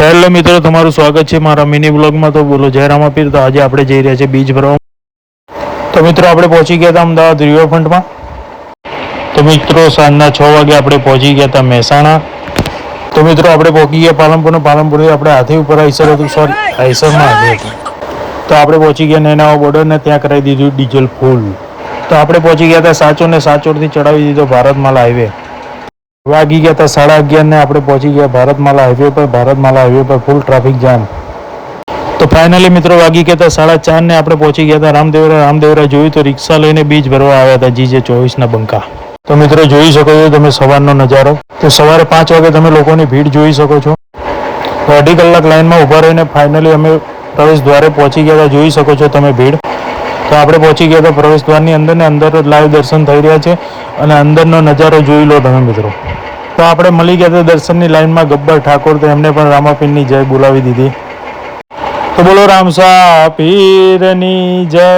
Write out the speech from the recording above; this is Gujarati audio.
હેલો મિત્રો, તમારું સ્વાગત છે મારા મિની બ્લોગમાં. તો બોલો જય રામાપીર. તો આજે આપણે જઈ રહ્યા છીએ બીચ ભરવા. તો મિત્રો આપણે પહોંચી ગયા હતા અમદાવાદ રિવરફ્રન્ટમાં. તો મિત્રો સાંજના 6 વાગે આપણે પહોંચી ગયા હતા મહેસાણા. તો મિત્રો આપણે પહોંચી ગયા પાલનપુરથી આપણે હાથી ઉપર આઈસર હતું, સોરી આઈસરમાં હાથી હતું. તો આપણે પહોંચી ગયા નેનાવા બોર્ડર ને ત્યાં કરાવી દીધું ડીઝલ ફૂલ. તો આપણે પહોંચી ગયા હતા સાચોર ને સાચોરથી ચડાવી દીધો ભારતમાલા હાઈવે. વાગી ગયા હતા 11:30 ને આપણે પહોંચી ગયા ભારતમાલા હાઈવે પર. ભારતમાલા હાઈવે પર ફૂલ ટ્રાફિક જામ. તો ફાઇનલી મિત્રો વાગી ગયા હતા 4:30 ને આપણે પહોંચી ગયા હતા રામદેવરા જોયું તો રિક્ષા લઈને બીચ ભરવા આવ્યા હતા GJ24 ના બંકા. તો મિત્રો જોઈ શકો છો તમે સવારનો નજારો. તો સવારે 5 વાગે તમે લોકોની ભીડ જોઈ શકો છો. તો 2.5 કલાક લાઈનમાં ઊભા રહીને ફાઇનલી અમે પ્રવેશ દ્વારે પહોંચી ગયા હતા. જોઈ શકો છો તમે ભીડ. તો આપણે પહોંચી ગયા હતા પ્રવેશ દ્વારની અંદર ને અંદર લાઈવ દર્શન થઈ રહ્યા છે અને અંદરનો નજારો જોઈ લો તમે મિત્રો. તો આપણે મળી ગયા હતા દર્શનની લાઈનમાં ગબ્બર ઠાકોર. તો એમને પણ રામાપીરની જય બોલાવી દીધી. તો બોલો રામસા પીરની જય.